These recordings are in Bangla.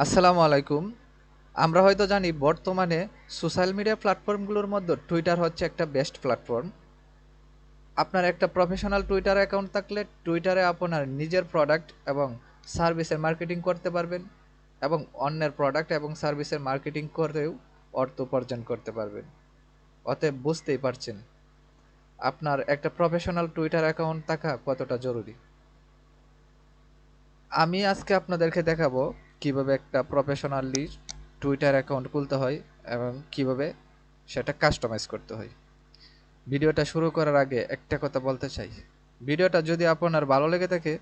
আসসালামু আলাইকুম। আমরা হয়তো জানি বর্তমানে সোশ্যাল মিডিয়া প্ল্যাটফর্মগুলোর মধ্যে টুইটার হচ্ছে একটা বেস্ট প্ল্যাটফর্ম। আপনার একটা প্রফেশনাল টুইটার অ্যাকাউন্ট থাকলে টুইটারে আপনার নিজের প্রোডাক্ট এবং সার্ভিসের মার্কেটিং করতে পারবেন এবং অন্যের প্রোডাক্ট এবং সার্ভিসের মার্কেটিং করেও অর্থ উপার্জন করতে পারবেন। অতএব বুঝতেই পারছেন আপনার একটা প্রফেশনাল টুইটার অ্যাকাউন্ট থাকা কতটা জরুরি। আমি আজকে আপনাদেরকে দেখাবো কিভাবে একটা প্রফেশনালি টুইটার অ্যাকাউন্ট খুলতে হয় এবং কিভাবে সেটা কাস্টমাইজ করতে হয়। ভিডিওটা শুরু করার আগে একটা কথা বলতে চাই, ভিডিওটা যদি আপনার ভালো লেগে থাকে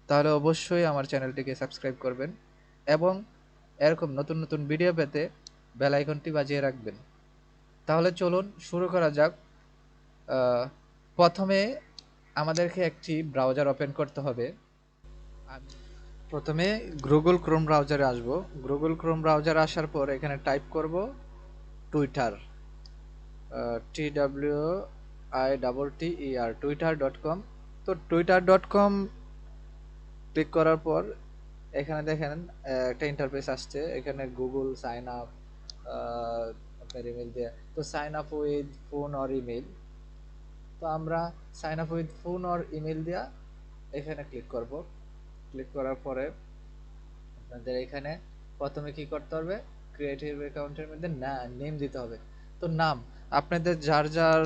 তাহলে অবশ্যই আমার চ্যানেলটিকে সাবস্ক্রাইব করবেন এবং এরকম নতুন নতুন ভিডিও পেতে বেল আইকনটি বাজিয়ে রাখবেন। তাহলে চলুন শুরু করা যাক। প্রথমে আমাদেরকে একটি ব্রাউজার ওপেন করতে হবে। আমি প্রথমে গুগল ক্রোম ব্রাউজারে আসব। গুগল ক্রোম ব্রাউজারে আসার পর এখানে টাইপ করব টুইটার, TWITTER, twitter.com। তো twitter.com ক্লিক করার পর এখানে দেখেন একটা ইন্টারফেস আসছে। এখানে গুগল সাইন আপ, আপনার ইমেল দিয়ে, তো sign up with phone or email. তো আমরা sign up with phone or email দিয়া এখানে ক্লিক করব। ক্লিক করার পরে আপনাদের এখানে প্রথমে কি করতে হবে, ক্রিয়েটিভ অ্যাকাউন্টের মধ্যে নেম দিতে হবে। তো নাম আপনাদের যার যার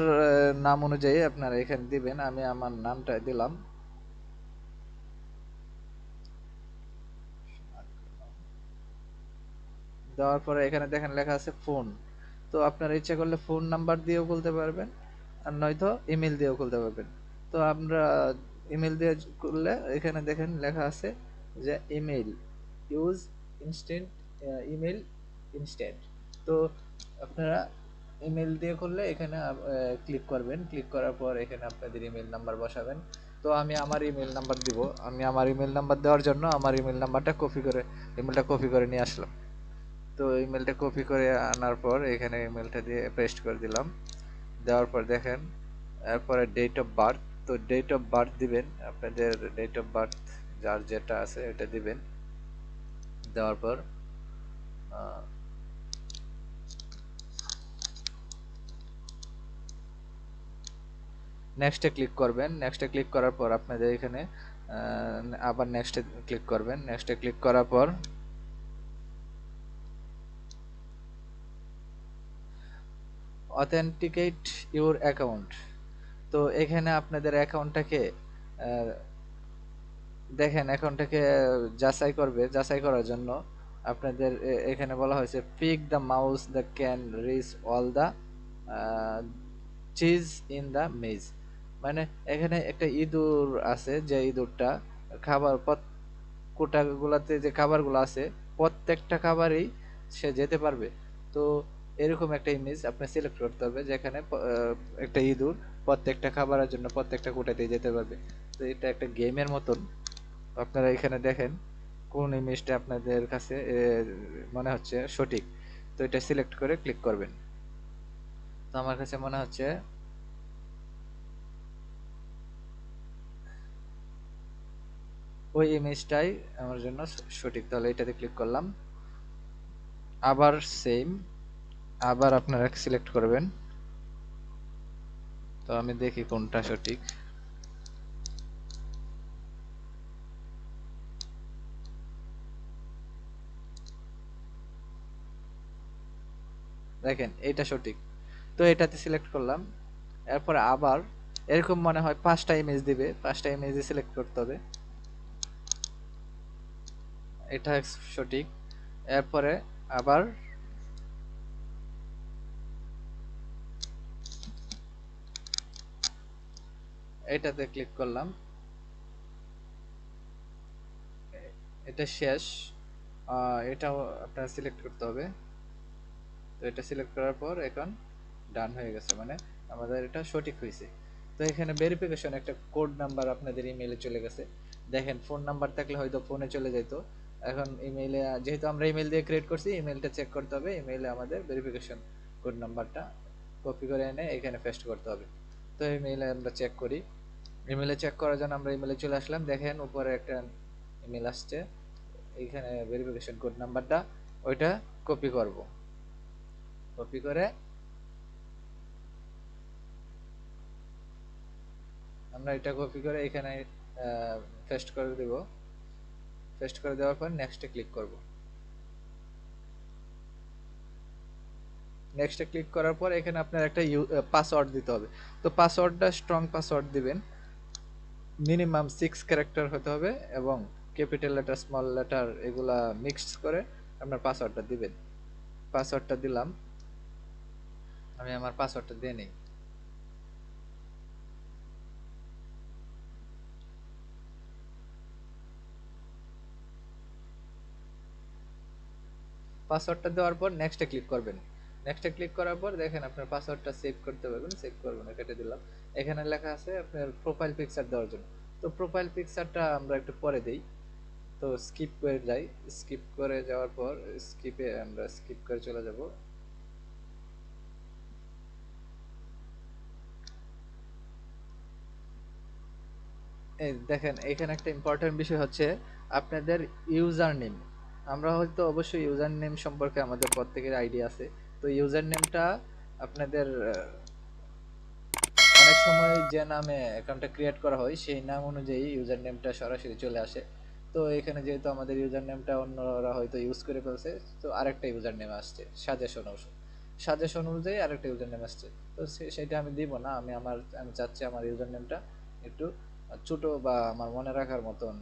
নাম অনুযায়ী আপনারা এখানে দিবেন। আমি আমার নামটা দিলাম। দেওয়ার পরে এখানে দেখেন লেখা আছে ফোন। তো আপনারা ইচ্ছা করলে ফোন নাম্বার দিয়েও খুলতে পারবেন আর নয়তো ইমেল দিয়েও খুলতে পারবেন। তো আমরা ইমেল দিয়ে করলে এখানে দেখেন লেখা আছে যে email use instant, email instant. তো আপনারা ইমেল দিয়ে করলে এখানে ক্লিক করবেন। ক্লিক করার পর এখানে আপনাদের ইমেল নাম্বার বসাবেন। তো আমি আমার ইমেল নাম্বার দিব। আমি আমার ইমেল নাম্বার দেওয়ার জন্য আমার ইমেল নাম্বারটা কপি করে ইমেলটা কপি করে নিয়ে আসলাম। তো ইমেলটা কপি করে আনার পর এখানে ইমেলটা দিয়ে পেস্ট করে দিলাম। দেওয়ার পর দেখেন এরপরে ডেট অফ বার্থ। তো ডেট অফ বার্থ দিবেন, আপনাদের ডেট অফ বার্থ যার যেটা আছে এটা দিবেন। দেওয়ার পর নেক্সটে ক্লিক করবেন। নেক্সটে ক্লিক করার পর আপনাদের এখানে আবার নেক্সটে ক্লিক করবেন। নেক্সটে ক্লিক করার পর অথেন্টিকেট ইউর অ্যাকাউন্ট। তো এখানে আপনাদের অ্যাকাউন্টটাকে দেখেন অ্যাকাউন্টটাকে যাচাই করবে। যাচাই করার জন্য আপনাদের এখানে বলা হয়েছে pick the mouse the can reach all the cheese in the maze. মানে এখানে একটা ইঁদুর আছে, যে ইঁদুরটা খাবার কোটাগুলাতে যে খাবারগুলো আছে প্রত্যেকটা খাবারেই সে যেতে পারবে। তো এরকম একটা ইমেজ আপনি সিলেক্ট করতে হবে যেখানে একটা ইঁদুর প্রত্যেকটা খাবারের জন্য প্রত্যেকটা কোটাতেই যেতে পারবে। তো এটা একটা গেমের মতন। আপনারা এখানে দেখেন কোন ইমেজটা আপনাদের কাছে মনে হচ্ছে সঠিক। তো এটা সিলেক্ট করে ক্লিক করবেন। তো আমার কাছে মনে হচ্ছে ওই ইমেজটাই আমার জন্য সঠিক। তাহলে এটাতে ক্লিক করলাম। আবার সেম, আবার আপনারা সিলেক্ট করবেন। তো আমি দেখি কোনটা সঠিক। দেখেন এটা সঠিক। তো এটাতে সিলেক্ট করলাম। এরপরে আবার এরকম মনে হয় 5টা ইমেজ দিবে, 5টা ইমেজে সিলেক্ট করতে হবে। এটা সঠিক। এরপরে আবার এটাতে ক্লিক করলাম। এটা শেষ। এটাও আপনার সিলেক্ট করতে হবে। তো এটা সিলেক্ট করার পর এখন ডান হয়ে গেছে, মানে আমাদের এটা সঠিক হয়েছে। তো এখানে ভেরিফিকেশন একটা কোড নাম্বার আপনাদের ইমেইলে চলে গেছে। দেখেন ফোন নাম্বার থাকলে হয়তো ফোনে চলে যেত, এখন ইমেইলে যেহেতু আমরা ইমেল দিয়ে ক্রিয়েট করছি ইমেলটা চেক করতে হবে। ইমেইলে আমাদের ভেরিফিকেশন কোড নাম্বারটা কপি করে এনে এখানে পেস্ট করতে হবে। তো ইমেইলে আমরা চেক করি। ইমেইলে চেক করার জন্য আমরা ইমেইলে চলে আসলাম। দেখেন উপরে একটা ইমেল আসছে, এইখানে ভেরিফিকেশন কোড নাম্বারটা ওইটা কপি করব, কপি করে আমরা এটা কপি করে এখানে পেস্ট করে দেব। পেস্ট করে দেওয়ার পর নেক্সটে ক্লিক করব। নেক্সটে ক্লিক করার পর এখানে আপনার একটা পাসওয়ার্ড দিতে হবে। তো পাসওয়ার্ডটা স্ট্রং পাসওয়ার্ড দিবেন, মিনিমাম 6 ক্যারেক্টার হতে হবে এবং ক্যাপিটাল লেটার স্মল লেটার এগুলা মিক্সড করে আপনার পাসওয়ার্ডটা দিবেন। পাসওয়ার্ডটা দিলাম, আমি আমার পাসওয়ার্ডটা দিয়ে নিই। পাসওয়ার্ডটা দেওয়ার পর নেক্সটে ক্লিক করবেন। নেক্সটে ক্লিক করার পর দেখেন আপনার পাসওয়ার্ডটা সেভ করতে পারবেন, সেভ করবেন না, কেটে দিলাম। এখানে লেখা আছে আপনার প্রোফাইল পিকচার দেওয়ার জন্য। তো প্রোফাইল পিকচারটা আমরা একটু পরে দেই। তো স্কিপ করে যাই, স্কিপ করে যাওয়ার পর স্কিপে আমরা স্কিপ করে চলে যাব। এই দেখেন এখানে একটা ইম্পর্টেন্ট বিষয় হচ্ছে আপনাদের ইউজার নেম। আমরা হয়তো অবশ্যই ইউজার নেম সম্পর্কে আমাদের প্রত্যেকের আইডিয়া আছে। তো ইউজার নেমটা আপনাদের অনেক সময় যে নামে অ্যাকাউন্টটা ক্রিয়েট করা হয় সেই নাম অনুযায়ী ইউজার নেমটা সরাসরি চলে আসে। তো এখানে যেহেতু আমাদের ইউজার নেমটা অন্যরা হয়তো ইউজ করে ফেলছে, তো আরেকটা ইউজার নেম আসছে সাজেশন অনুযায়ী আরেকটা ইউজার নেম আসছে। তো সেটা আমি দিব না, আমি চাচ্ছি আমার ইউজার নেমটা একটু ছোট বা আমার মনে রাখার মতন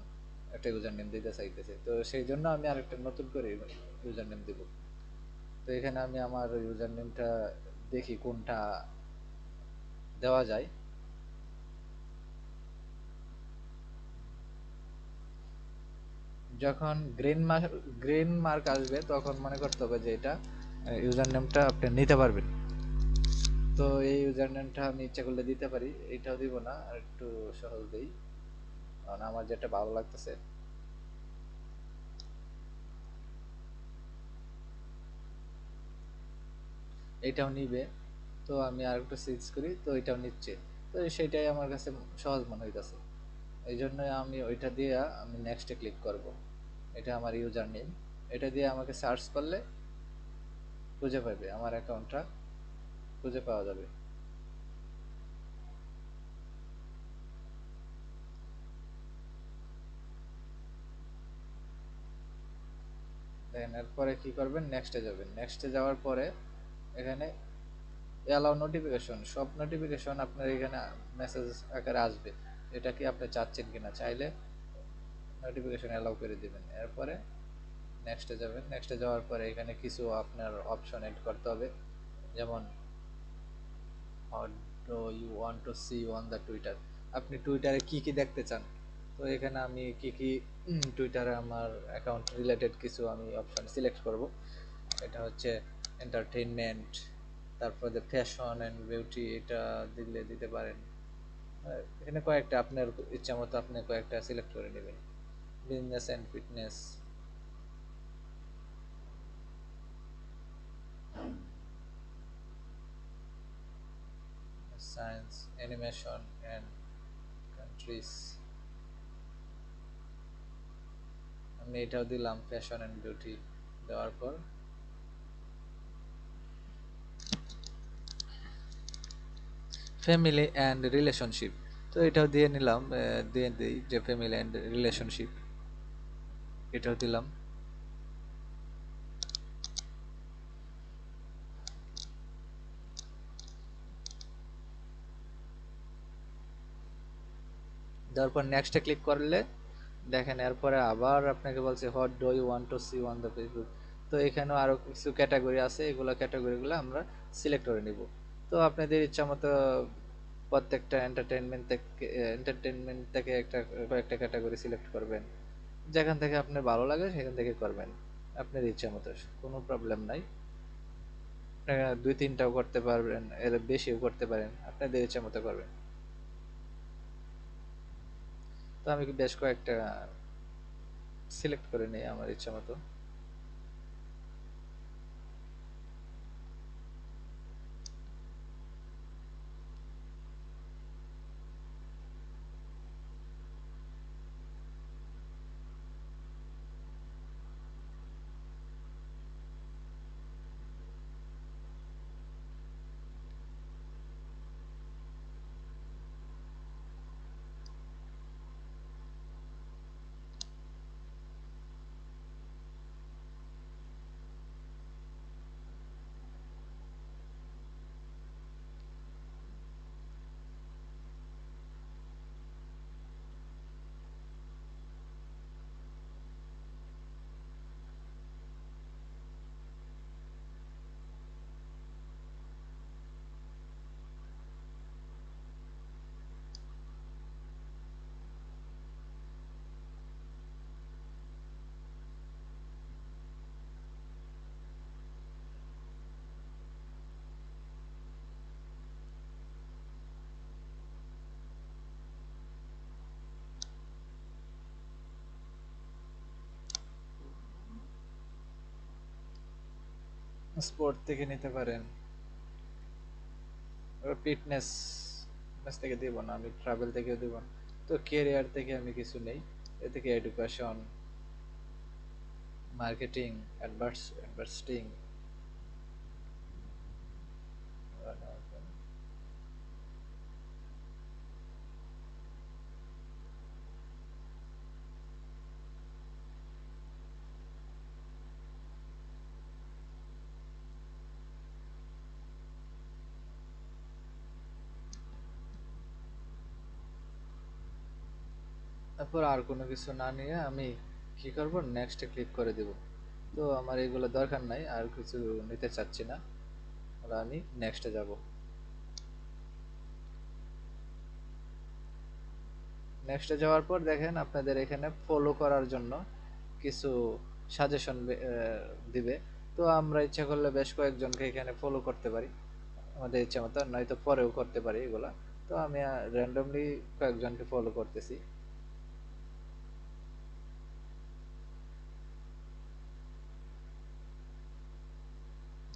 একটা ইউজার নেম দিতে চাইতেছে। তো সেই জন্য আমি আরেকটা নতুন করে ইউজার নেম দিব। তো এখানে আমি আমার ইউজার নেমটা দেখি কোনটা দেওয়া যায়। যখন গ্রিন মার্ক আসবে তখন মনে করতে হবে যে এটা ইউজার নেমটা আপনি নিতে পারবেন। তো এই ইউজার নেমটা আমি ইচ্ছা করলে দিতে পারি, এইটাও দিব না, আর একটু সহজ দেই কারণ আমার যেটা ভালো লাগতেছে। এইটাও নিবে, তো আমি আর একটু সুইচ করি, তো এটাও নিচ্ছে। তো সেইটাই আমার কাছে সহজ মনে হইতাছে, এই জন্য আমি ওইটা দিয়ে আমি নেক্সটে ক্লিক করব। এটা আমার ইউজার নেম, এটা দিয়ে আমাকে সার্চ করলে খুঁজে পাবে, আমার অ্যাকাউন্টটা খুঁজে পাওয়া যাবে। দেখেন এরপরে কি করবেন, নেক্সটে যাবেন। নেক্সটে যাওয়ার পরে এখানে অ্যালাউ নোটিফিকেশন, সব নোটিফিকেশন আপনার এখানে মেসেজ আকারে আসবে, এটা কি আপনি চাচ্ছেন কিনা, চাইলে নোটিফিকেশন অ্যালাউ করে দিবেন। এরপরে নেক্সটে যাবেন। নেক্সটে যাওয়ার পরে এখানে কিছু আপনার অপশন এড করতে হবে, যেমন how do you want to see on the Twitter, আপনি টুইটারে কি কি দেখতে চান। তো এখানে আমি কি কি টুইটারে আমার অ্যাকাউন্ট রিলেটেড কিছু আমি অপশন সিলেক্ট করব। এটা হচ্ছে এন্টারটেইনমেন্ট, তারপরে ফ্যাশন অ্যান্ড বিউটি, এটা দিলে দিতে পারেন। এখানে কয়েকটা আপনার ইচ্ছা মতো আপনি কয়েকটা সিলেক্ট করে নেবেন। Business and fitness, science, animation and countries, আমি এটাও দিলাম ফ্যাশন অ্যান্ড বিউটি। দেওয়ার পর ফ্যামিলি অ্যান্ড রিলেশনশিপ, তো এটাও দিয়ে নিলাম, দিয়ে দিই যে ফ্যামিলি অ্যান্ড রিলেশনশিপ, এটাও দিলাম। দেওয়ার পর নেক্সটে ক্লিক করলে দেখেন এরপরে আবার আপনাকে বলছে what do you want to see on the Facebook. তো এখানেও আরও কিছু ক্যাটাগরি আছে, এগুলো ক্যাটাগরিগুলো আমরা সিলেক্ট করে নিব। তো আপনাদের ইচ্ছা মতো প্রত্যেকটা এন্টারটেনমেন্ট থেকে একটা কয়েকটা ক্যাটাগরি সিলেক্ট করবেন, যেখান থেকে আপনার ভালো লাগে সেখান থেকে করবেন আপনার ইচ্ছা মতো, কোনো প্রবলেম নাই। আপনারা 2-3টাও করতে পারবেন, এর বেশিও করতে পারেন, আপনাদের ইচ্ছা মতো করবেন। তো আমি বেশ কয়েকটা সিলেক্ট করে নিই আমার ইচ্ছা মতো। স্পোর্ট থেকে নিতে পারেন, ফিটনেস থেকে দিব না, আমি ট্রাভেল থেকেও দিব না। তো কেরিয়ার থেকে আমি কিছু নেই, এ থেকে এডুকেশন, মার্কেটিং, অ্যাডভার্টিং। তারপর আর কোনো কিছু না নিয়ে আমি কি করব, নেক্সটে ক্লিক করে দিব। তো আমার এগুলো দরকার নাই, আর কিছু নিতে চাচ্ছি না, আর আমি নেক্সটে যাব। নেক্সটে যাওয়ার পর দেখেন আপনাদের এখানে ফলো করার জন্য কিছু সাজেশন দিবে। তো আমরা ইচ্ছা করলে বেশ কয়েকজনকে এখানে ফলো করতে পারি আমাদের ইচ্ছা মতো, নয়তো পরেও করতে পারি এগুলা। তো আমি র্যান্ডমলি কয়েকজনকে ফলো করতেছি।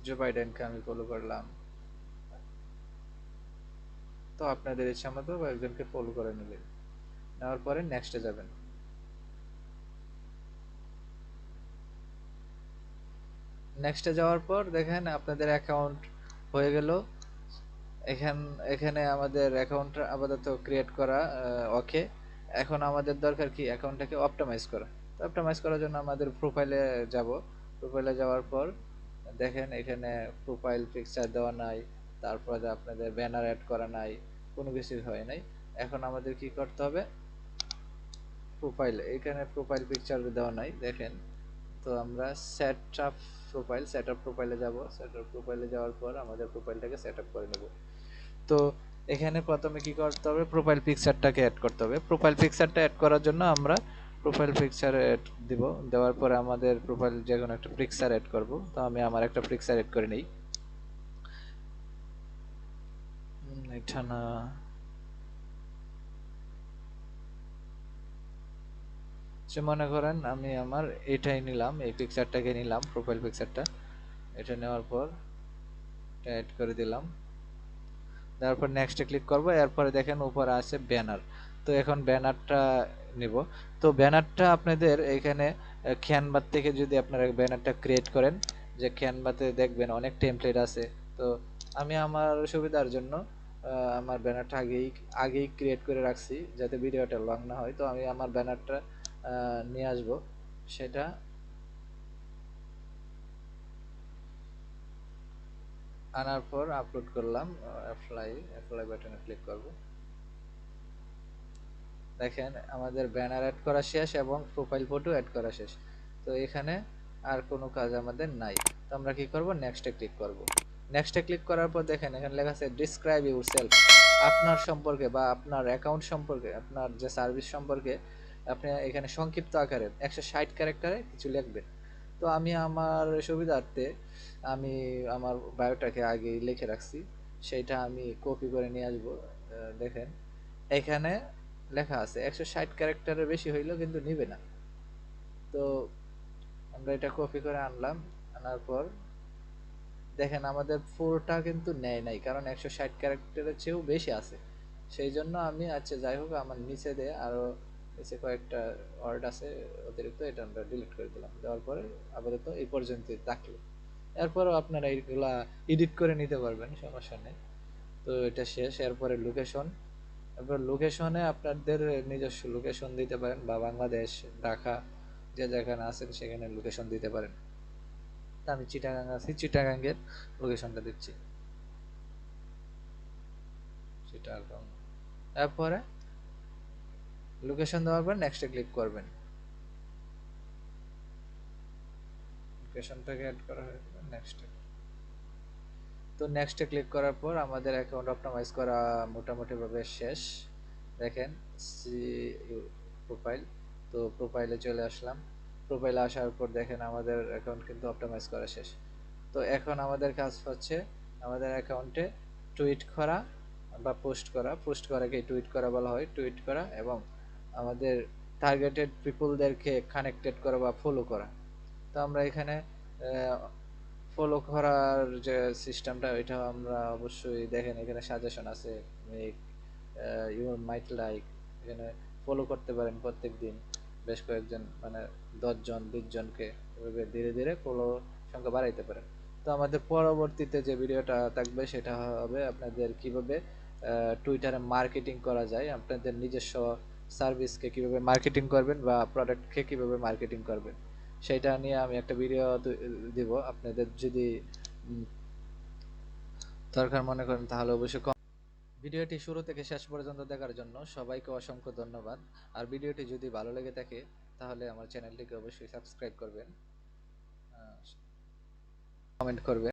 জো বাইডেনকে আমি ফলো করলাম। তো আপনাদের ইচ্ছা মতো কয়েকজনকে ফলো করে নেবেন, নেওয়ার পরে নেক্সটে যাবেন। নেক্সটে যাওয়ার পর দেখেন আপনাদের অ্যাকাউন্ট হয়ে গেল। এখান এখানে আমাদের অ্যাকাউন্ট আপাতত ক্রিয়েট করা ওকে। এখন আমাদের দরকার কি, অ্যাকাউন্টটাকে অপটিমাইজ করা। তো অপটিমাইজ করার জন্য আমাদের প্রোফাইলে যাব। প্রোফাইলে যাওয়ার পর দেখেন এখানে প্রোফাইল পিকচার দেওয়া নাই, তারপরে আপনাদের ব্যানার অ্যাড করা নাই, কোনো কিছুই হয় নাই। এখন আমাদের কি করতে হবে, প্রোফাইল, এখানে প্রোফাইল পিকচার দেওয়া নাই দেখেন। তো আমরা সেট আপ প্রোফাইলে যাব। সেট আপ প্রোফাইলে যাওয়ার পর আমাদের প্রোফাইলটাকে সেট আপ করে নেব। তো এখানে প্রথমে কি করতে হবে, প্রোফাইল পিকচারটাকে অ্যাড করতে হবে। প্রোফাইল পিকচারটা অ্যাড করার জন্য আমরা প্রোফাইল পিকচার অ্যাড দিব। দেওয়ার পরে আমাদের প্রোফাইল যে কোনো একটা পিকচার অ্যাড করব। তো আমি আমার একটা পিকচার অ্যাড করে নেই। এটা না, সে মনে করেন আমি আমার এটাই নিলাম, এই পিকচারটাকে নিলাম, প্রোফাইল পিকচারটা। এটা নেওয়ার পর অ্যাড করে দিলাম। তারপর নেক্সটে ক্লিক করব। এরপরে দেখেন উপরে আছে ব্যানার। তো এখন ব্যানারটা নিব। তো ব্যানারটা আপনাদের এখানে ক্যানভা থেকে যদি আপনারা ব্যানারটা ক্রিয়েট করেন, যে ক্যানভাতে দেখবেন অনেক টেমপ্লেট আছে। তো আমি আমার সুবিধার জন্য আমার ব্যানারটা আগেই ক্রিয়েট করে রাখছি, যাতে ভিডিওটা লং না হয়। তো আমি আমার ব্যানারটা নিয়ে আসব, সেটা আনার পর আপলোড করলাম। অ্যাপ্লাই বাটনে ক্লিক করব। দেখেন আমাদের ব্যানার অ্যাড করা শেষ এবং প্রোফাইল ফটো অ্যাড করা শেষ। তো এখানে আর কোনো কাজ আমাদের নাই। তো আমরা কি করব, নেক্সটে ক্লিক করব। নেক্সটে ক্লিক করার পর দেখেন এখানে লেখা আছে ডিসক্রাইব ইউরসেলফ। আপনার সম্পর্কে বা আপনার অ্যাকাউন্ট সম্পর্কে, আপনার যে সার্ভিস সম্পর্কে আপনি এখানে সংক্ষিপ্ত আকারে 160 ক্যারেক্টারে কিছু লিখবেন। তো আমি আমার সুবিধার্থে আমি আমার বায়োটাকে আগেই লিখে রাখছি, সেইটা আমি কপি করে নিয়ে আসবো। দেখেন এখানে লেখা আছে 160 ক্যারেক্টারের বেশি হইলেও কিন্তু নিবে না। তো আমরা এটা কপি করে আনলাম। আনার পর দেখেন আমাদের পুরোটা কিন্তু নেয় নাই, কারণ 160 ক্যারেক্টারের চেয়েও বেশি আছে। সেই জন্য আমি, আচ্ছা যাই হোক, আমার নিচে দিয়ে আরো নিচে কয়েকটা ওয়ার্ড আছে অতিরিক্ত, এটা আমরা ডিলিট করে দিলাম। দেওয়ার পরে আপাতত এই পর্যন্তই থাকলো। এরপরও আপনারা এইগুলা এডিট করে নিতে পারবেন, সমস্যা নেই। তো এটা শেষ। এরপরে লোকেশন। এরপর লোকেশনে আপনাদের নিজস্ব লোকেশন দিতে পারেন, বা বাংলাদেশ, ঢাকা, যে যেখানে আছেন সেখানে লোকেশন দিতে পারেন। তা আমি চিটাগাং আছি, চিটাগাঙ্গের লোকেশনটা দিচ্ছি, চিটাগাং। তারপরে লোকেশন দেওয়ার পর নেক্সটে ক্লিক করবেন। লোকেশনটাকে অ্যাড করা হয়ে গেল, নেক্সটে। তো নেক্সটে ক্লিক করার পর আমাদের অ্যাকাউন্ট অপটিমাইজ করা মোটামুটি ভাবে শেষ। দেখেন সি প্রোফাইল। তো প্রোফাইলে চলে আসলাম। প্রোফাইলে আসার পর দেখেন আমাদের অ্যাকাউন্ট কিন্তু অপটিমাইজ করা শেষ। তো এখন আমাদের কাজ হচ্ছে আমাদের অ্যাকাউন্টে টুইট করা বা পোস্ট করাকে টুইট করা বলা হয়, টুইট করা এবং আমাদের টার্গেটেড পিপলদেরকে কানেক্টেড করা বা ফলো করা। তো আমরা এখানে ফলো করার যে সিস্টেমটা ওইটা আমরা অবশ্যই দেখেন এখানে সাজেশন আছে, মেক ইউ মাইট লাইক, এখানে ফলো করতে পারেন প্রত্যেক দিন বেশ কয়েকজন, মানে 10 জন 20 জনকে, এভাবে ধীরে ধীরে ফলো সংখ্যা বাড়াইতে পারেন। তো আমাদের পরবর্তীতে যে ভিডিওটা থাকবে সেটা হবে আপনাদের কিভাবে টুইটারে মার্কেটিং করা যায়, আপনাদের নিজস্ব সার্ভিসকে কিভাবে মার্কেটিং করবেন বা প্রোডাক্টকে কিভাবে মার্কেটিং করবেন, সেটা নিয়ে আমি একটা ভিডিও দিব। আপনাদের যদি উম, দরকার মনে করেন তাহলে অবশ্যই ভিডিওটি শুরু থেকে শেষ পর্যন্ত দেখার জন্য সবাইকে অসংখ্য ধন্যবাদ। আর ভিডিওটি যদি ভালো লেগে থাকে তাহলে আমার চ্যানেলটিকে অবশ্যই সাবস্ক্রাইব করবেন, কমেন্ট করবেন।